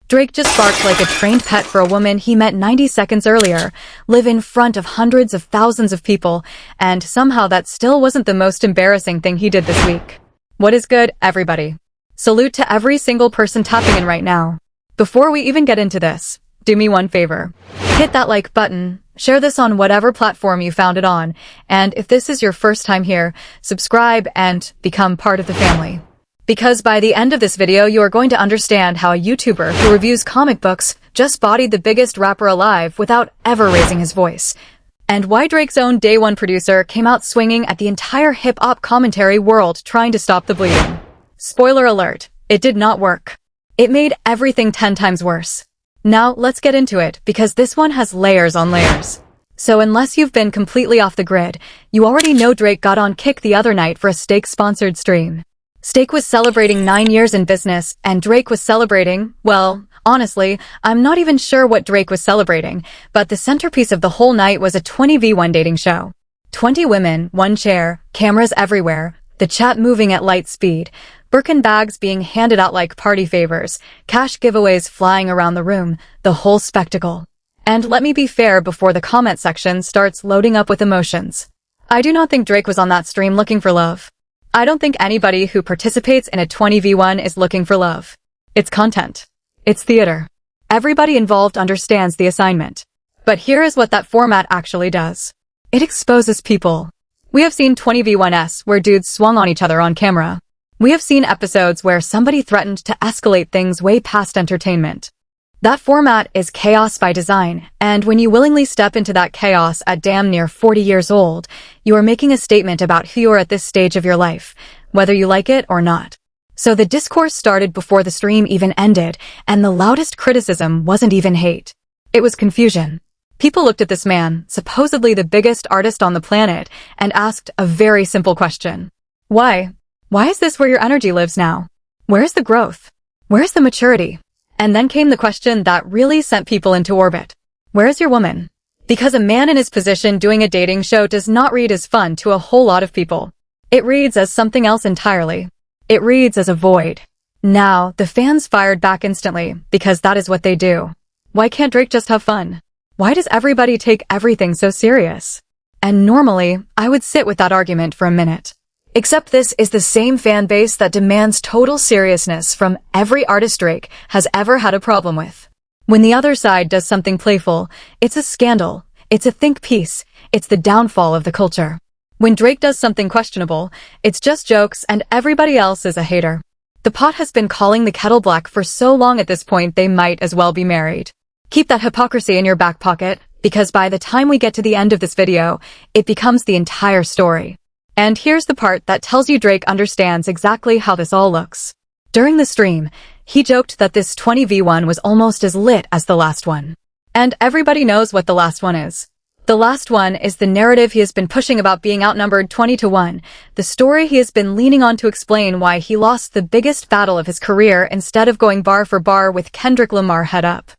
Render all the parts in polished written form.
Drake just barked like a trained pet for a woman he met 90 seconds earlier, live in front of hundreds of thousands of people, and somehow that still wasn't the most embarrassing thing he did this week. What is good, everybody? Salute to every single person tapping in right now. Before we even get into this, do me one favor. Hit that like button, share this on whatever platform you found it on, and if this is your first time here, subscribe and become part of the family. Because by the end of this video, you are going to understand how a YouTuber who reviews comic books just bodied the biggest rapper alive without ever raising his voice, and why Drake's own Day One producer came out swinging at the entire hip-hop commentary world trying to stop the bleeding. Spoiler alert, it did not work. It made everything 10 times worse. Now, let's get into it, because this one has layers on layers. So unless you've been completely off the grid, you already know Drake got on Kick the other night for a Steak-sponsored stream. Steak was celebrating 9 years in business, and Drake was celebrating, well, honestly, I'm not even sure what Drake was celebrating, but the centerpiece of the whole night was a 20v1 dating show. 20 women, 1 chair, cameras everywhere, the chat moving at light speed, Birkin bags being handed out like party favors, cash giveaways flying around the room, the whole spectacle. And let me be fair before the comment section starts loading up with emotions. I do not think Drake was on that stream looking for love. I don't think anybody who participates in a 20v1 is looking for love. It's content. It's theater. Everybody involved understands the assignment. But here is what that format actually does. It exposes people. We have seen 20v1s where dudes swung on each other on camera. We have seen episodes where somebody threatened to escalate things way past entertainment. That format is chaos by design, and when you willingly step into that chaos at damn near 40 years old, you are making a statement about who you are at this stage of your life, whether you like it or not. So the discourse started before the stream even ended, and the loudest criticism wasn't even hate. It was confusion. People looked at this man, supposedly the biggest artist on the planet, and asked a very simple question. Why? Why is this where your energy lives now? Where's the growth? Where's the maturity? And then came the question that really sent people into orbit. Where's your woman? Because a man in his position doing a dating show does not read as fun to a whole lot of people. It reads as something else entirely. It reads as a void. Now, the fans fired back instantly, because that is what they do. Why can't Drake just have fun? Why does everybody take everything so serious? And normally, I would sit with that argument for a minute. Except this is the same fan base that demands total seriousness from every artist Drake has ever had a problem with. When the other side does something playful, it's a scandal, it's a think piece, it's the downfall of the culture. When Drake does something questionable, it's just jokes and everybody else is a hater. The pot has been calling the kettle black for so long at this point they might as well be married. Keep that hypocrisy in your back pocket, because by the time we get to the end of this video, it becomes the entire story. And here's the part that tells you Drake understands exactly how this all looks. During the stream, he joked that this 20v1 was almost as lit as the last one. And everybody knows what the last one is. The last one is the narrative he has been pushing about being outnumbered 20-1, the story he has been leaning on to explain why he lost the biggest battle of his career instead of going bar for bar with Kendrick Lamar head up.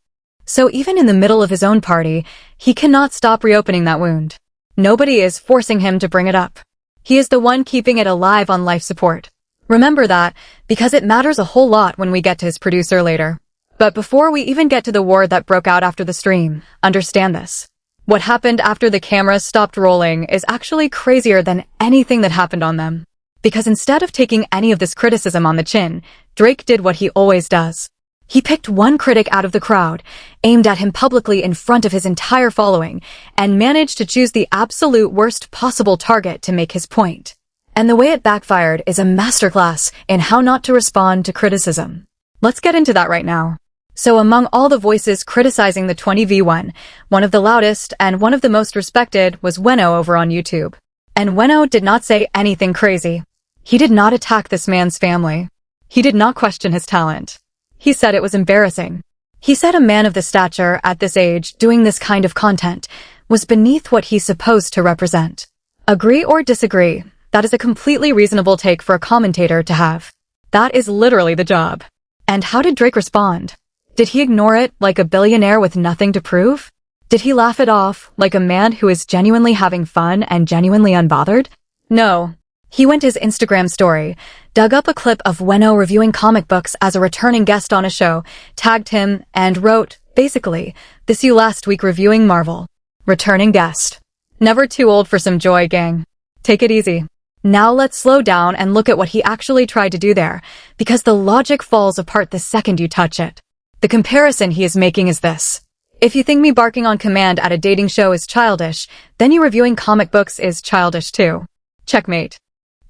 So even in the middle of his own party, he cannot stop reopening that wound. Nobody is forcing him to bring it up. He is the one keeping it alive on life support. Remember that, because it matters a whole lot when we get to his producer later. But before we even get to the war that broke out after the stream, understand this. What happened after the cameras stopped rolling is actually crazier than anything that happened on them. Because instead of taking any of this criticism on the chin, Drake did what he always does. He picked one critic out of the crowd, aimed at him publicly in front of his entire following, and managed to choose the absolute worst possible target to make his point. And the way it backfired is a masterclass in how not to respond to criticism. Let's get into that right now. So among all the voices criticizing the 20v1, one of the loudest and one of the most respected was Weno over on YouTube. And Weno did not say anything crazy. He did not attack this man's family. He did not question his talent. He said it was embarrassing. He said a man of the stature at this age doing this kind of content was beneath what he's supposed to represent. Agree or disagree, that is a completely reasonable take for a commentator to have. That is literally the job. And how did Drake respond? Did he ignore it like a billionaire with nothing to prove? Did he laugh it off like a man who is genuinely having fun and genuinely unbothered? No. He went his Instagram story, dug up a clip of Weno reviewing comic books as a returning guest on a show, tagged him, and wrote, basically, "This you last week reviewing Marvel. Returning guest. Never too old for some joy, gang. Take it easy." Now let's slow down and look at what he actually tried to do there, because the logic falls apart the second you touch it. The comparison he is making is this. If you think me barking on command at a dating show is childish, then you reviewing comic books is childish too. Checkmate.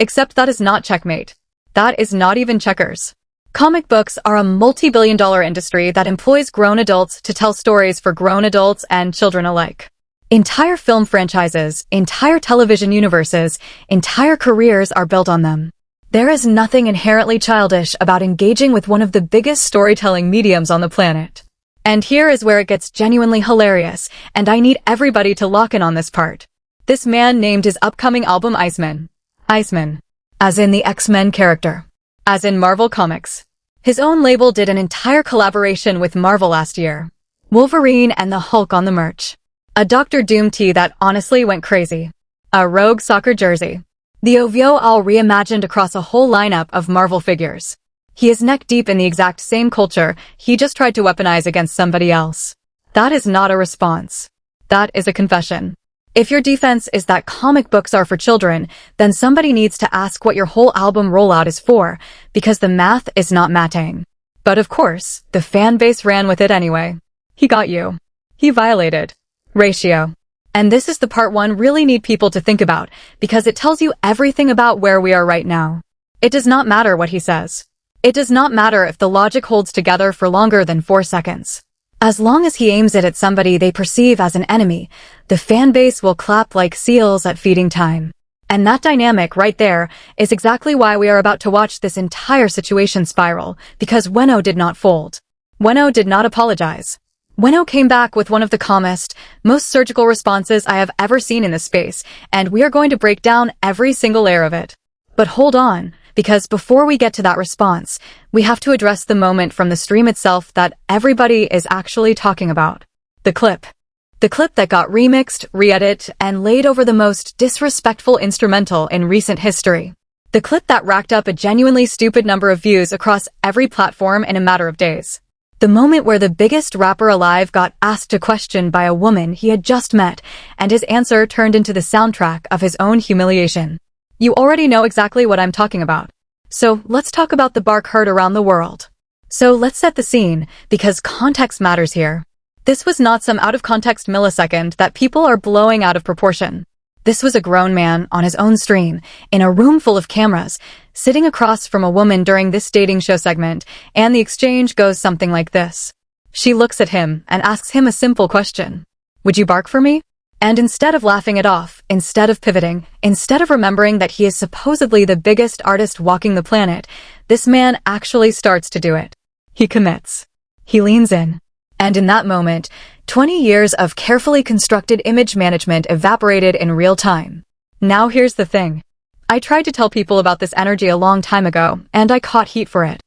Except that is not checkmate. That is not even checkers. Comic books are a multi-billion-dollar industry that employs grown adults to tell stories for grown adults and children alike. Entire film franchises, entire television universes, entire careers are built on them. There is nothing inherently childish about engaging with one of the biggest storytelling mediums on the planet. And here is where it gets genuinely hilarious, and I need everybody to lock in on this part. This man named his upcoming album Iceman. Iceman. As in the X-Men character. As in Marvel Comics. His own label did an entire collaboration with Marvel last year. Wolverine and the Hulk on the merch. A Dr. Doom tee that honestly went crazy. A Rogue soccer jersey. The OVO all reimagined across a whole lineup of Marvel figures. He is neck deep in the exact same culture he just tried to weaponize against somebody else. That is not a response. That is a confession. If your defense is that comic books are for children, then somebody needs to ask what your whole album rollout is for, because the math is not matching. But of course, the fan base ran with it anyway. He got you. He violated. Ratio. And this is the part one really need people to think about, because it tells you everything about where we are right now. It does not matter what he says. It does not matter if the logic holds together for longer than 4 seconds. As long as he aims it at somebody they perceive as an enemy, the fan base will clap like seals at feeding time. And that dynamic right there is exactly why we are about to watch this entire situation spiral, because Weno did not fold. Weno did not apologize. Weno came back with one of the calmest, most surgical responses I have ever seen in this space, and we are going to break down every single layer of it. But hold on, because before we get to that response, we have to address the moment from the stream itself that everybody is actually talking about. The clip. The clip that got remixed, re-edited, and laid over the most disrespectful instrumental in recent history. The clip that racked up a genuinely stupid number of views across every platform in a matter of days. The moment where the biggest rapper alive got asked a question by a woman he had just met, and his answer turned into the soundtrack of his own humiliation. You already know exactly what I'm talking about. So let's talk about the bark heard around the world. So let's set the scene, because context matters here. This was not some out-of-context millisecond that people are blowing out of proportion. This was a grown man on his own stream, in a room full of cameras, sitting across from a woman during this dating show segment, and the exchange goes something like this. She looks at him and asks him a simple question. Would you bark for me? And instead of laughing it off, instead of pivoting, instead of remembering that he is supposedly the biggest artist walking the planet, this man actually starts to do it. He commits. He leans in. And in that moment, 20 years of carefully constructed image management evaporated in real time. Now here's the thing. I tried to tell people about this energy a long time ago, and I caught heat for it.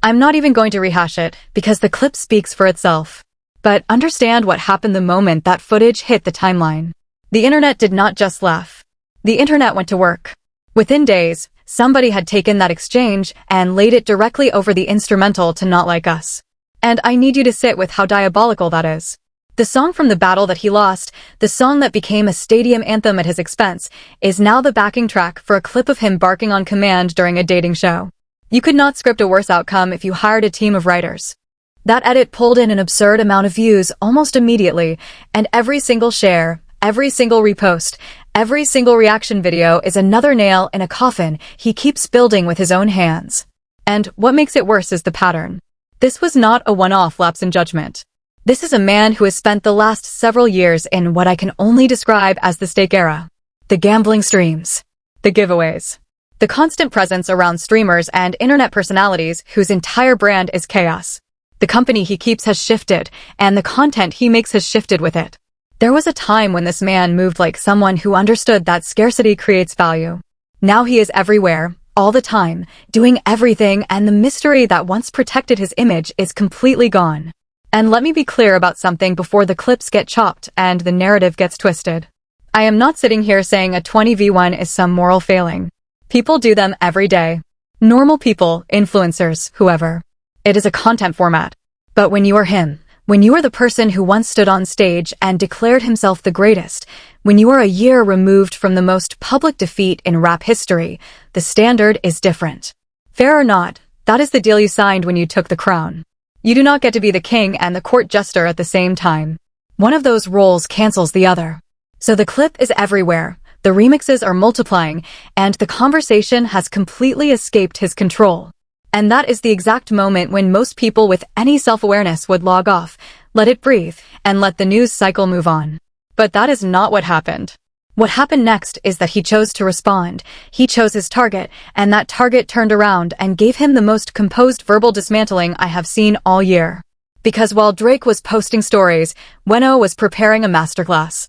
I'm not even going to rehash it, because the clip speaks for itself. But understand what happened the moment that footage hit the timeline. The internet did not just laugh. The internet went to work. Within days, somebody had taken that exchange and laid it directly over the instrumental to Not Like Us. And I need you to sit with how diabolical that is. The song from the battle that he lost, the song that became a stadium anthem at his expense, is now the backing track for a clip of him barking on command during a dating show. You could not script a worse outcome if you hired a team of writers. That edit pulled in an absurd amount of views almost immediately, and every single share, every single repost, every single reaction video is another nail in a coffin he keeps building with his own hands. And what makes it worse is the pattern. This was not a one-off lapse in judgment. This is a man who has spent the last several years in what I can only describe as the steak era. The gambling streams. The giveaways. The constant presence around streamers and internet personalities whose entire brand is chaos. The company he keeps has shifted, and the content he makes has shifted with it. There was a time when this man moved like someone who understood that scarcity creates value. Now he is everywhere, all the time, doing everything, and the mystery that once protected his image is completely gone. And let me be clear about something before the clips get chopped and the narrative gets twisted. I am not sitting here saying a 20v1 is some moral failing. People do them every day. Normal people, influencers, whoever. It is a content format. But when you are him, when you are the person who once stood on stage and declared himself the greatest, when you are a year removed from the most public defeat in rap history, the standard is different. Fair or not, that is the deal you signed when you took the crown. You do not get to be the king and the court jester at the same time. One of those roles cancels the other. So the clip is everywhere, the remixes are multiplying, and the conversation has completely escaped his control. And that is the exact moment when most people with any self-awareness would log off, let it breathe, and let the news cycle move on. But that is not what happened. What happened next is that he chose to respond. He chose his target, and that target turned around and gave him the most composed verbal dismantling I have seen all year. Because while Drake was posting stories, Weno was preparing a masterclass.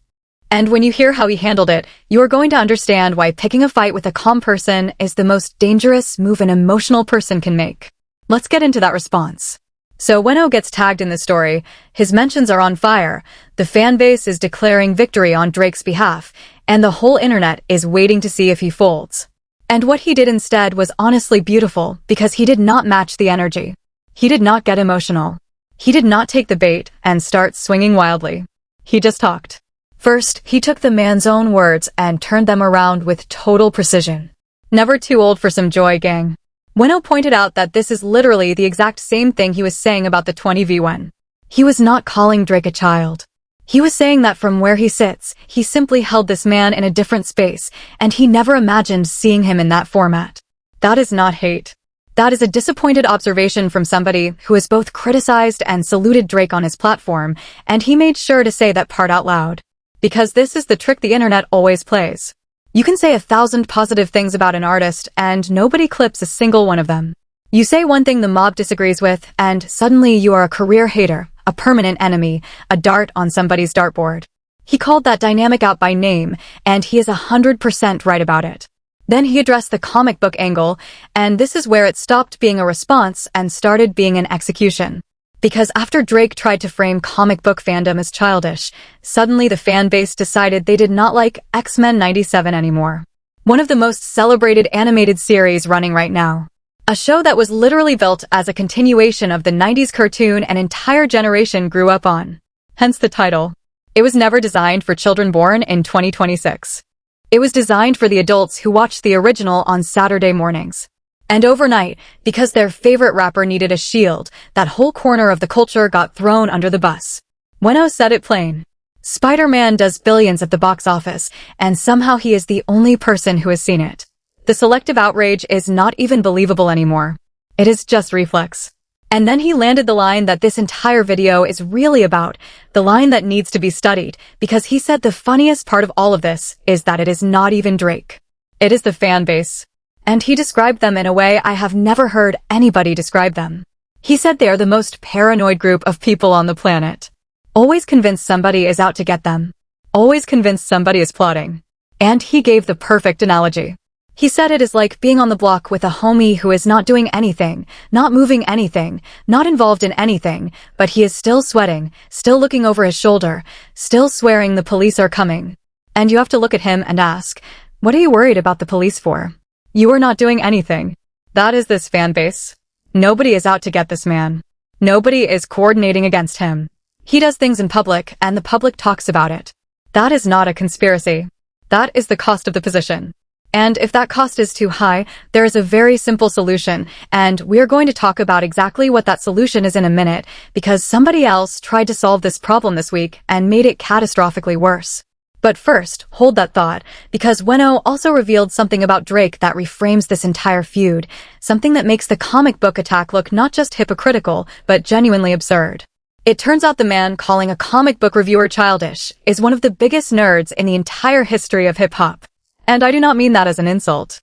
And when you hear how he handled it, you are going to understand why picking a fight with a calm person is the most dangerous move an emotional person can make. Let's get into that response. So Weno gets tagged in the story, his mentions are on fire, the fanbase is declaring victory on Drake's behalf, and the whole internet is waiting to see if he folds. And what he did instead was honestly beautiful because he did not match the energy. He did not get emotional. He did not take the bait and start swinging wildly. He just talked. First, he took the man's own words and turned them around with total precision. Never too old for some joy, gang. Weno pointed out that this is literally the exact same thing he was saying about the 20v1. He was not calling Drake a child. He was saying that from where he sits, he simply held this man in a different space, and he never imagined seeing him in that format. That is not hate. That is a disappointed observation from somebody who has both criticized and saluted Drake on his platform, and he made sure to say that part out loud. Because this is the trick the internet always plays. You can say 1,000 positive things about an artist, and nobody clips a single one of them. You say one thing the mob disagrees with, and suddenly you are a career hater, a permanent enemy, a dart on somebody's dartboard. He called that dynamic out by name, and he is 100% right about it. Then he addressed the comic book angle, and this is where it stopped being a response and started being an execution. Because after Drake tried to frame comic book fandom as childish, suddenly the fan base decided they did not like X-Men 97 anymore. One of the most celebrated animated series running right now. A show that was literally built as a continuation of the 90s cartoon an entire generation grew up on. Hence the title. It was never designed for children born in 2026. It was designed for the adults who watched the original on Saturday mornings. And overnight, because their favorite rapper needed a shield, that whole corner of the culture got thrown under the bus. Weno said it plain. Spider-Man does billions at the box office, and somehow he is the only person who has seen it. The selective outrage is not even believable anymore. It is just reflex. And then he landed the line that this entire video is really about, the line that needs to be studied, because he said the funniest part of all of this is that it is not even Drake. It is the fan base. And he described them in a way I have never heard anybody describe them. He said they are the most paranoid group of people on the planet. Always convinced somebody is out to get them. Always convinced somebody is plotting. And he gave the perfect analogy. He said it is like being on the block with a homie who is not doing anything, not moving anything, not involved in anything, but he is still sweating, still looking over his shoulder, still swearing the police are coming. And you have to look at him and ask, what are you worried about the police for? You are not doing anything. That is this fan base. Nobody is out to get this man. Nobody is coordinating against him. He does things in public, and the public talks about it. That is not a conspiracy. That is the cost of the position. And if that cost is too high, there is a very simple solution, and we are going to talk about exactly what that solution is in a minute, because somebody else tried to solve this problem this week and made it catastrophically worse. But first, hold that thought, because Weno also revealed something about Drake that reframes this entire feud, something that makes the comic book attack look not just hypocritical, but genuinely absurd. It turns out the man calling a comic book reviewer childish is one of the biggest nerds in the entire history of hip-hop. And I do not mean that as an insult.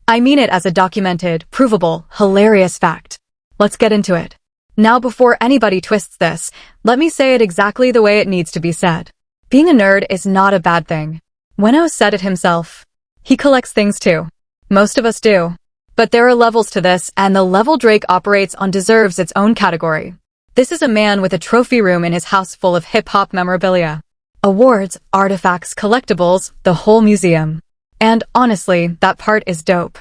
I mean it as a documented, provable, hilarious fact. Let's get into it. Now before anybody twists this, let me say it exactly the way it needs to be said. Being a nerd is not a bad thing. Weno said it himself. He collects things too. Most of us do. But there are levels to this, and the level Drake operates on deserves its own category. This is a man with a trophy room in his house full of hip-hop memorabilia. Awards, artifacts, collectibles, the whole museum. And honestly, that part is dope.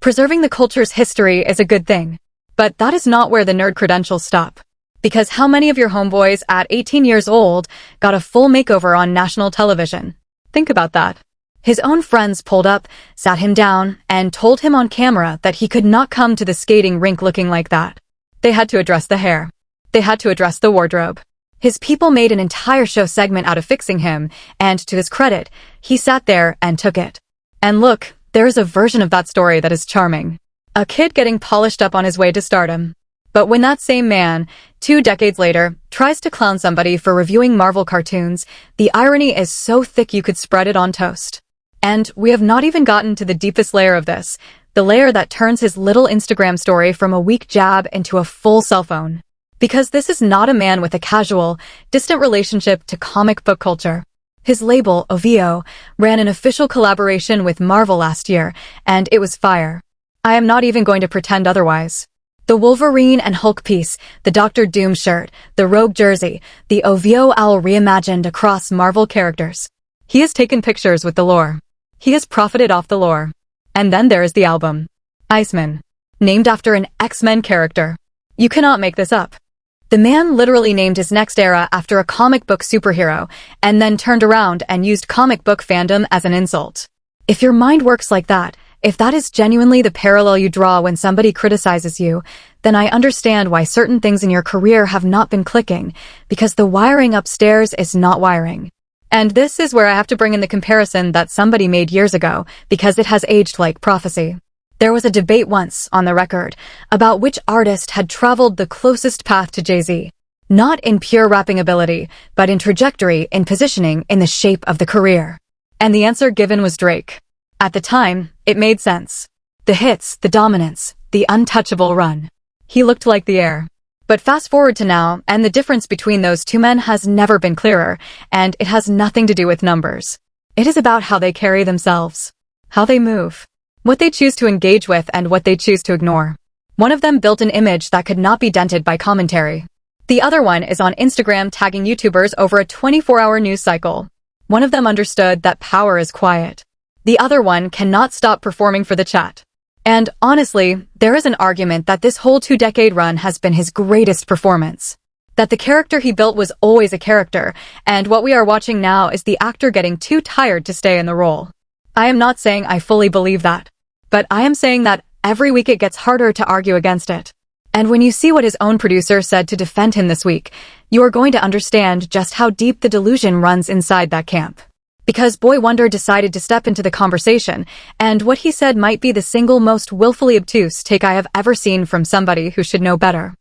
Preserving the culture's history is a good thing. But that is not where the nerd credentials stop. Because how many of your homeboys at 18 years old got a full makeover on national television? Think about that. His own friends pulled up, sat him down, and told him on camera that he could not come to the skating rink looking like that. They had to address the hair. They had to address the wardrobe. His people made an entire show segment out of fixing him, and to his credit, he sat there and took it. And look, there is a version of that story that is charming. A kid getting polished up on his way to stardom. But when that same man, 2 decades later, tries to clown somebody for reviewing Marvel cartoons, the irony is so thick you could spread it on toast. And we have not even gotten to the deepest layer of this, the layer that turns his little Instagram story from a weak jab into a full cell phone. Because this is not a man with a casual, distant relationship to comic book culture. His label, OVO, ran an official collaboration with Marvel last year, and it was fire. I am not even going to pretend otherwise. The Wolverine and Hulk piece, the Doctor Doom shirt, the Rogue jersey, the OVO owl reimagined across Marvel characters. He has taken pictures with the lore. He has profited off the lore. And then there is the album. Iceman. Named after an X-Men character. You cannot make this up. The man literally named his next era after a comic book superhero, and then turned around and used comic book fandom as an insult. If your mind works like that, if that is genuinely the parallel you draw when somebody criticizes you, then I understand why certain things in your career have not been clicking, because the wiring upstairs is not wiring. And this is where I have to bring in the comparison that somebody made years ago, because it has aged like prophecy. There was a debate once, on the record, about which artist had traveled the closest path to Jay-Z. Not in pure rapping ability, but in trajectory, in positioning, in the shape of the career. And the answer given was Drake. At the time, it made sense. The hits, the dominance, the untouchable run. He looked like the heir. But fast forward to now, and the difference between those two men has never been clearer, and it has nothing to do with numbers. It is about how they carry themselves. How they move. What they choose to engage with and what they choose to ignore. One of them built an image that could not be dented by commentary. The other one is on Instagram tagging YouTubers over a 24-hour news cycle. One of them understood that power is quiet. The other one cannot stop performing for the chat. And honestly, there is an argument that this whole 2-decade run has been his greatest performance. That the character he built was always a character, and what we are watching now is the actor getting too tired to stay in the role. I am not saying I fully believe that. But I am saying that every week it gets harder to argue against it. And when you see what his own producer said to defend him this week, you are going to understand just how deep the delusion runs inside that camp. Because Boy Wonder decided to step into the conversation, and what he said might be the single most willfully obtuse take I have ever seen from somebody who should know better.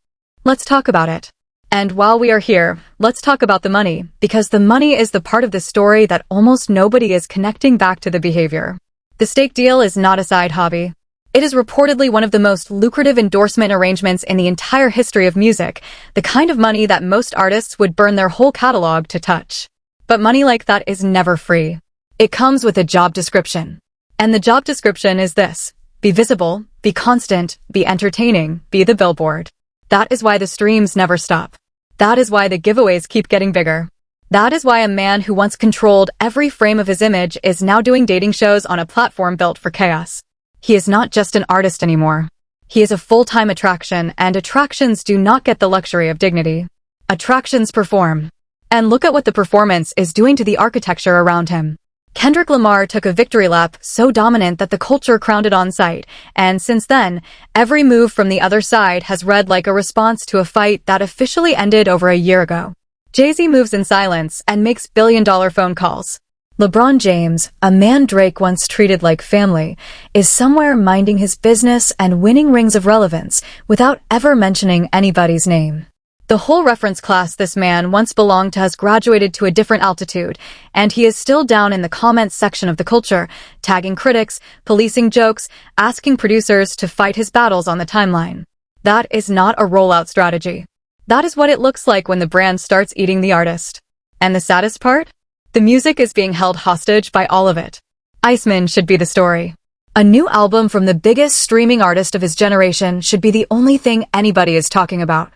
Let's talk about it. And while we are here, let's talk about the money, because the money is the part of the story that almost nobody is connecting back to the behavior. The steak deal is not a side hobby. It is reportedly one of the most lucrative endorsement arrangements in the entire history of music, the kind of money that most artists would burn their whole catalog to touch. But money like that is never free. It comes with a job description. And the job description is this: be visible, be constant, be entertaining, be the billboard. That is why the streams never stop. That is why the giveaways keep getting bigger. That is why a man who once controlled every frame of his image is now doing dating shows on a platform built for chaos. He is not just an artist anymore. He is a full-time attraction, and attractions do not get the luxury of dignity. Attractions perform. And look at what the performance is doing to the architecture around him. Kendrick Lamar took a victory lap so dominant that the culture crowned it on sight, and since then, every move from the other side has read like a response to a fight that officially ended over a year ago. Jay-Z moves in silence and makes billion-dollar phone calls. LeBron James, a man Drake once treated like family, is somewhere minding his business and winning rings of relevance without ever mentioning anybody's name. The whole reference class this man once belonged to has graduated to a different altitude, and he is still down in the comments section of the culture, tagging critics, policing jokes, asking producers to fight his battles on the timeline. That is not a rollout strategy. That is what it looks like when the brand starts eating the artist. And the saddest part? The music is being held hostage by all of it. Iceman should be the story. A new album from the biggest streaming artist of his generation should be the only thing anybody is talking about.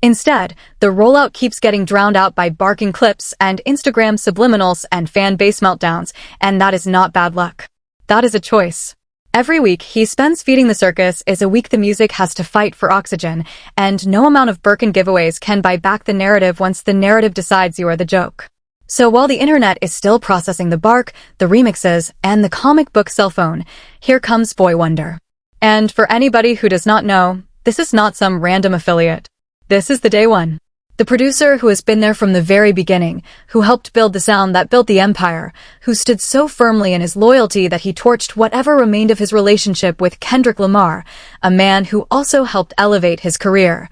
Instead, the rollout keeps getting drowned out by barking clips and Instagram subliminals and fan base meltdowns, and that is not bad luck. That is a choice. Every week he spends feeding the circus is a week the music has to fight for oxygen, and no amount of Birkin giveaways can buy back the narrative once the narrative decides you are the joke. So while the internet is still processing the bark, the remixes, and the comic book cell phone, here comes Boy Wonder. And for anybody who does not know, this is not some random affiliate. This is the day one. The producer who has been there from the very beginning, who helped build the sound that built the empire, who stood so firmly in his loyalty that he torched whatever remained of his relationship with Kendrick Lamar, a man who also helped elevate his career,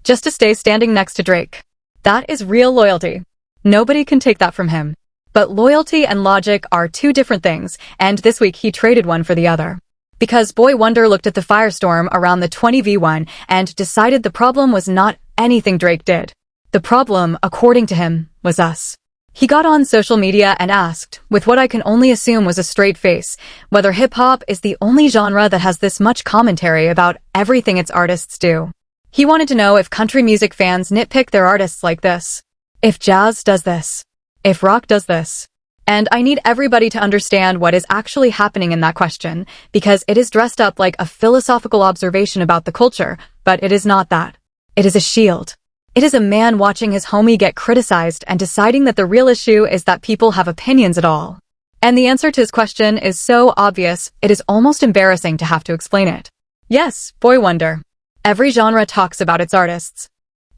just to stay standing next to Drake. That is real loyalty. Nobody can take that from him. But loyalty and logic are two different things, and this week he traded one for the other. Because Boy Wonder looked at the firestorm around the 20v1 and decided the problem was not anything Drake did. The problem, according to him, was us. He got on social media and asked, with what I can only assume was a straight face, whether hip-hop is the only genre that has this much commentary about everything its artists do. He wanted to know if country music fans nitpick their artists like this. If jazz does this. If rock does this. And I need everybody to understand what is actually happening in that question, because it is dressed up like a philosophical observation about the culture, but it is not that. It is a shield. It is a man watching his homie get criticized and deciding that the real issue is that people have opinions at all. And the answer to his question is so obvious, it is almost embarrassing to have to explain it. Yes, Boy Wonder. Every genre talks about its artists.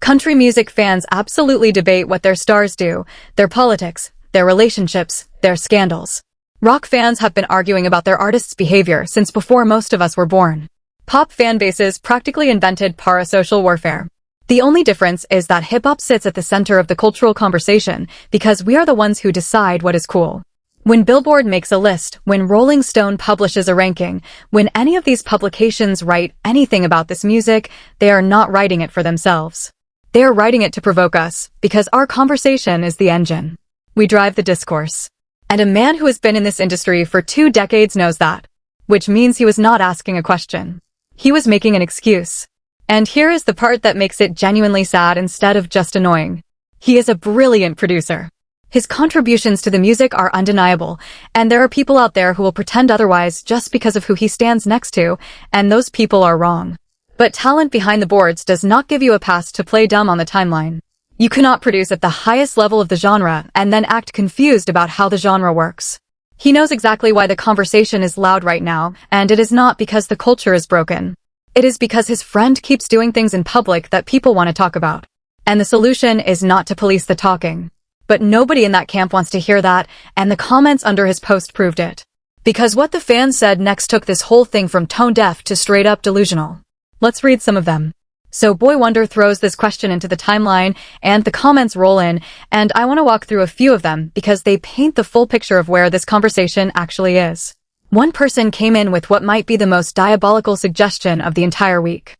Country music fans absolutely debate what their stars do, their politics, their relationships, their scandals. Rock fans have been arguing about their artists' behavior since before most of us were born. Pop fan bases practically invented parasocial warfare. The only difference is that hip-hop sits at the center of the cultural conversation because we are the ones who decide what is cool. When Billboard makes a list, when Rolling Stone publishes a ranking, when any of these publications write anything about this music, they are not writing it for themselves. They are writing it to provoke us, because our conversation is the engine. We drive the discourse. And a man who has been in this industry for 2 decades knows that. Which means he was not asking a question. He was making an excuse. And here is the part that makes it genuinely sad instead of just annoying. He is a brilliant producer. His contributions to the music are undeniable, and there are people out there who will pretend otherwise just because of who he stands next to, and those people are wrong. But talent behind the boards does not give you a pass to play dumb on the timeline. You cannot produce at the highest level of the genre and then act confused about how the genre works. He knows exactly why the conversation is loud right now, and it is not because the culture is broken. It is because his friend keeps doing things in public that people want to talk about. And the solution is not to police the talking. But nobody in that camp wants to hear that, and the comments under his post proved it. Because what the fans said next took this whole thing from tone deaf to straight up delusional. Let's read some of them. So Boy Wonder throws this question into the timeline, and the comments roll in, and I want to walk through a few of them because they paint the full picture of where this conversation actually is. One person came in with what might be the most diabolical suggestion of the entire week.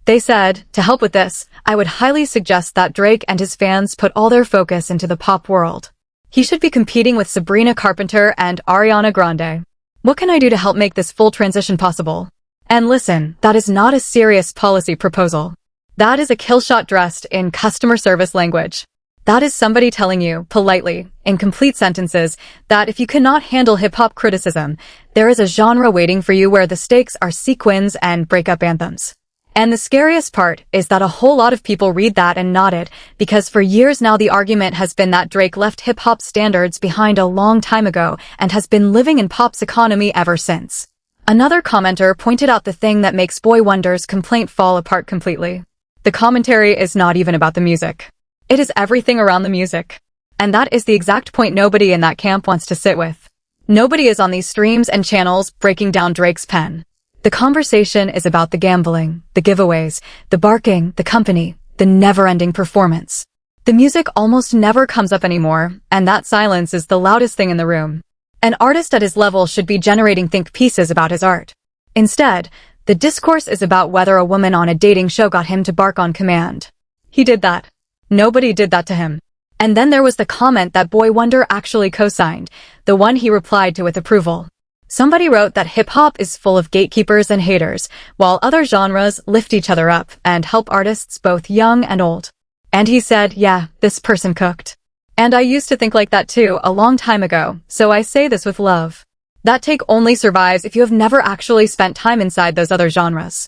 They said, to help with this, I would highly suggest that Drake and his fans put all their focus into the pop world. He should be competing with Sabrina Carpenter and Ariana Grande. What can I do to help make this full transition possible? And listen, that is not a serious policy proposal. That is a kill shot dressed in customer service language. That is somebody telling you, politely, in complete sentences, that if you cannot handle hip-hop criticism, there is a genre waiting for you where the stakes are sequins and breakup anthems. And the scariest part is that a whole lot of people read that and nod it, because for years now the argument has been that Drake left hip-hop standards behind a long time ago and has been living in pop's economy ever since. Another commenter pointed out the thing that makes Boy Wonder's complaint fall apart completely. The commentary is not even about the music. It is everything around the music. And that is the exact point nobody in that camp wants to sit with. Nobody is on these streams and channels breaking down Drake's pen. The conversation is about the gambling, the giveaways, the barking, the company, the never-ending performance. The music almost never comes up anymore, and that silence is the loudest thing in the room. An artist at his level should be generating think pieces about his art. Instead, the discourse is about whether a woman on a dating show got him to bark on command. He did that. Nobody did that to him. And then there was the comment that Boy Wonder actually co-signed, the one he replied to with approval. Somebody wrote that hip-hop is full of gatekeepers and haters, while other genres lift each other up and help artists both young and old. And he said, yeah, this person cooked. And I used to think like that too, a long time ago, so I say this with love. That take only survives if you have never actually spent time inside those other genres.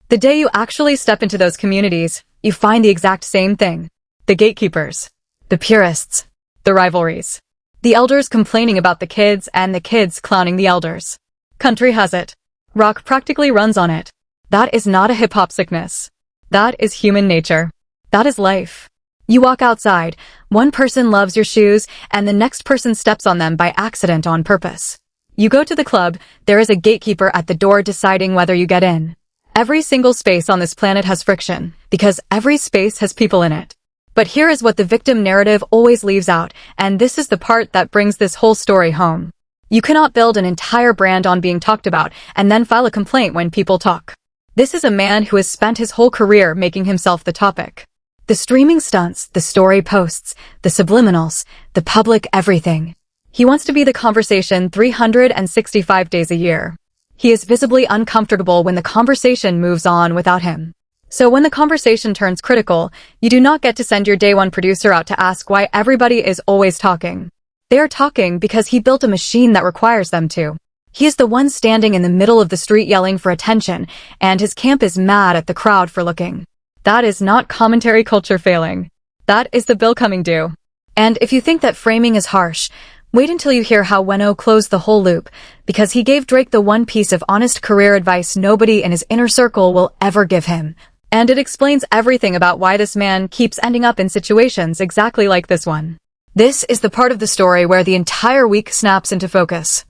The day you actually step into those communities, you find the exact same thing. The gatekeepers, the purists, the rivalries, the elders complaining about the kids and the kids clowning the elders. Country has it. Rock practically runs on it. That is not a hip-hop sickness. That is human nature. That is life. You walk outside, one person loves your shoes, and the next person steps on them by accident on purpose. You go to the club, there is a gatekeeper at the door deciding whether you get in. Every single space on this planet has friction, because every space has people in it. But here is what the victim narrative always leaves out, and this is the part that brings this whole story home. You cannot build an entire brand on being talked about and then file a complaint when people talk. This is a man who has spent his whole career making himself the topic. The streaming stunts, the story posts, the subliminals, the public everything. He wants to be the conversation 365 days a year. He is visibly uncomfortable when the conversation moves on without him. So when the conversation turns critical, you do not get to send your day one producer out to ask why everybody is always talking. They are talking because he built a machine that requires them to. He is the one standing in the middle of the street yelling for attention, and his camp is mad at the crowd for looking. That is not commentary culture failing. That is the bill coming due. And if you think that framing is harsh, wait until you hear how Weno closed the whole loop, because he gave Drake the one piece of honest career advice nobody in his inner circle will ever give him. And it explains everything about why this man keeps ending up in situations exactly like this one. This is the part of the story where the entire week snaps into focus.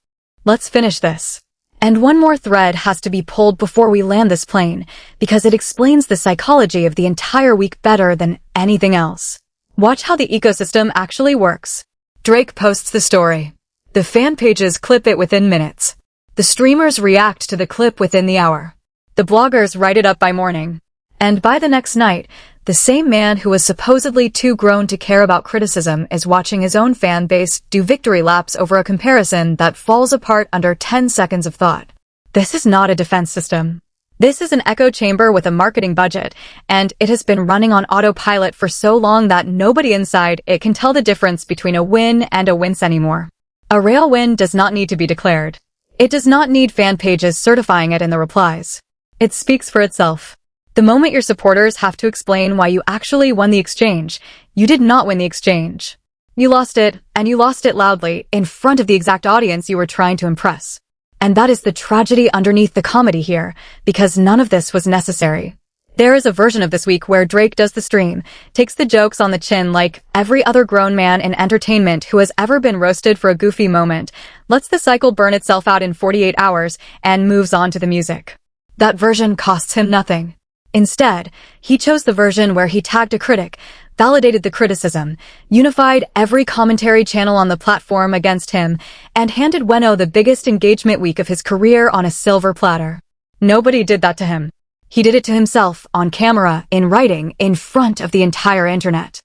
Let's finish this. And one more thread has to be pulled before we land this plane, because it explains the psychology of the entire week better than anything else. Watch how the ecosystem actually works. Drake posts the story. The fan pages clip it within minutes. The streamers react to the clip within the hour. The bloggers write it up by morning. And by the next night, the same man who was supposedly too grown to care about criticism is watching his own fan base do victory laps over a comparison that falls apart under 10 seconds of thought. This is not a defense system. This is an echo chamber with a marketing budget, and it has been running on autopilot for so long that nobody inside it can tell the difference between a win and a wince anymore. A real win does not need to be declared. It does not need fan pages certifying it in the replies. It speaks for itself. The moment your supporters have to explain why you actually won the exchange, you did not win the exchange. You lost it, and you lost it loudly, in front of the exact audience you were trying to impress. And that is the tragedy underneath the comedy here, because none of this was necessary. There is a version of this week where Drake does the stream, takes the jokes on the chin like every other grown man in entertainment who has ever been roasted for a goofy moment, lets the cycle burn itself out in 48 hours, and moves on to the music. That version costs him nothing. Instead, he chose the version where he tagged a critic, validated the criticism, unified every commentary channel on the platform against him, and handed Weno the biggest engagement week of his career on a silver platter. Nobody did that to him. He did it to himself, on camera, in writing, in front of the entire internet.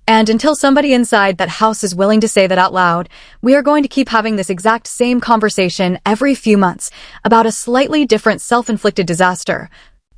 And until somebody inside that house is willing to say that out loud, we are going to keep having this exact same conversation every few months about a slightly different self-inflicted disaster,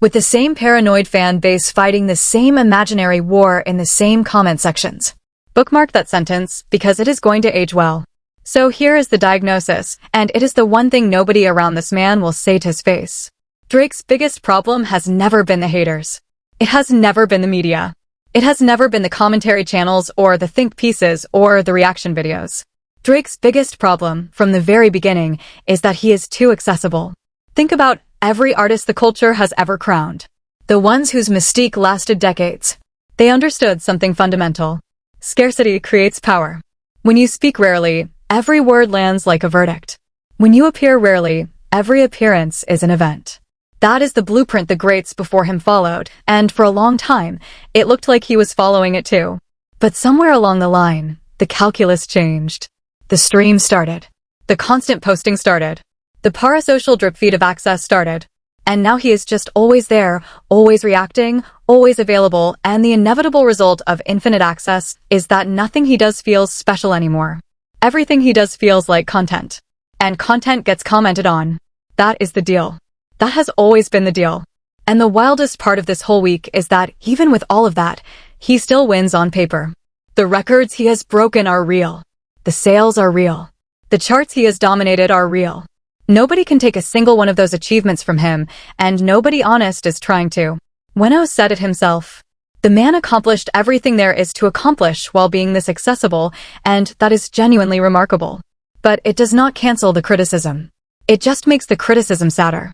with the same paranoid fan base fighting the same imaginary war in the same comment sections. Bookmark that sentence, because it is going to age well. So here is the diagnosis, and it is the one thing nobody around this man will say to his face. Drake's biggest problem has never been the haters. It has never been the media. It has never been the commentary channels or the think pieces or the reaction videos. Drake's biggest problem, from the very beginning, is that he is too accessible. Think about every artist the culture has ever crowned. The ones whose mystique lasted decades. They understood something fundamental. Scarcity creates power. When you speak rarely, every word lands like a verdict. When you appear rarely, every appearance is an event. That is the blueprint the greats before him followed, and for a long time, it looked like he was following it too. But somewhere along the line, the calculus changed. The stream started. The constant posting started. The parasocial drip feed of access started. And now he is just always there, always reacting, always available, and the inevitable result of infinite access is that nothing he does feels special anymore. Everything he does feels like content. And content gets commented on. That is the deal. That has always been the deal. And the wildest part of this whole week is that, even with all of that, he still wins on paper. The records he has broken are real. The sales are real. The charts he has dominated are real. Nobody can take a single one of those achievements from him, and nobody honest is trying to. Weno said it himself. The man accomplished everything there is to accomplish while being this accessible, and that is genuinely remarkable. But it does not cancel the criticism. It just makes the criticism sadder.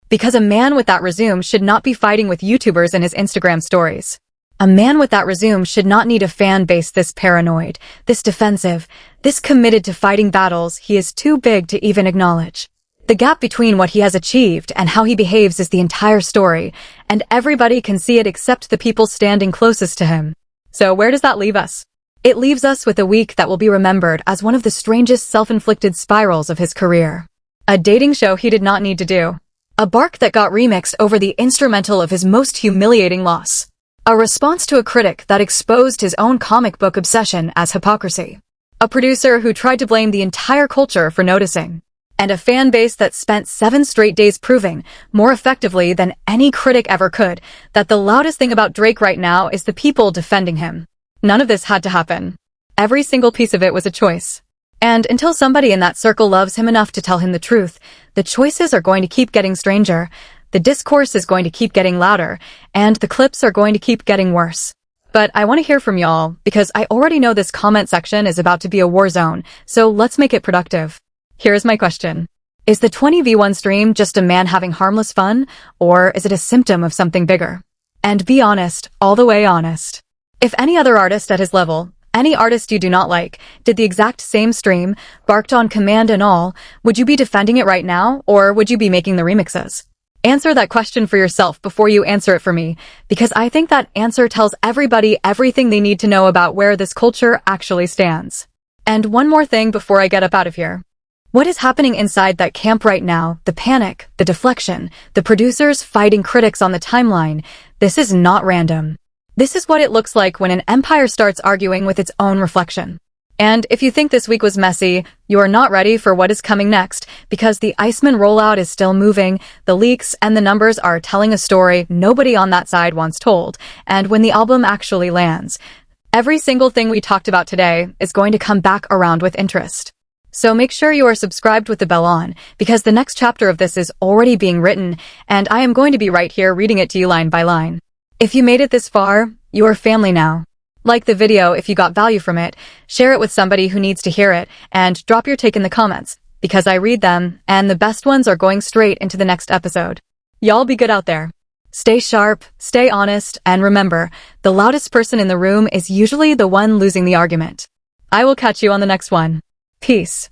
Because a man with that resume should not be fighting with YouTubers in his Instagram stories. A man with that resume should not need a fan base this paranoid, this defensive, this committed to fighting battles he is too big to even acknowledge. The gap between what he has achieved and how he behaves is the entire story, and everybody can see it except the people standing closest to him. So where does that leave us? It leaves us with a week that will be remembered as one of the strangest self-inflicted spirals of his career. A dating show he did not need to do. A bark that got remixed over the instrumental of his most humiliating loss. A response to a critic that exposed his own comic book obsession as hypocrisy. A producer who tried to blame the entire culture for noticing. And a fan base that spent 7 straight days proving, more effectively than any critic ever could, that the loudest thing about Drake right now is the people defending him. None of this had to happen. Every single piece of it was a choice. And until somebody in that circle loves him enough to tell him the truth, the choices are going to keep getting stranger, the discourse is going to keep getting louder, and the clips are going to keep getting worse. But I want to hear from y'all, because I already know this comment section is about to be a war zone, so let's make it productive. Here's my question. Is the 20v1 stream just a man having harmless fun, or is it a symptom of something bigger? And be honest, all the way honest. If any other artist at his level, any artist you do not like, did the exact same stream, barked on command and all, would you be defending it right now, or would you be making the remixes? Answer that question for yourself before you answer it for me, because I think that answer tells everybody everything they need to know about where this culture actually stands. And one more thing before I get up out of here. What is happening inside that camp right now, the panic, the deflection, the producers fighting critics on the timeline, this is not random. This is what it looks like when an empire starts arguing with its own reflection. And if you think this week was messy, you are not ready for what is coming next, because the Iceman rollout is still moving, the leaks and the numbers are telling a story nobody on that side wants told, and when the album actually lands, every single thing we talked about today is going to come back around with interest. So make sure you are subscribed with the bell on, because the next chapter of this is already being written, and I am going to be right here reading it to you line by line. If you made it this far, you are family now. Like the video if you got value from it, share it with somebody who needs to hear it, and drop your take in the comments, because I read them, and the best ones are going straight into the next episode. Y'all be good out there. Stay sharp, stay honest, and remember, the loudest person in the room is usually the one losing the argument. I will catch you on the next one. Peace.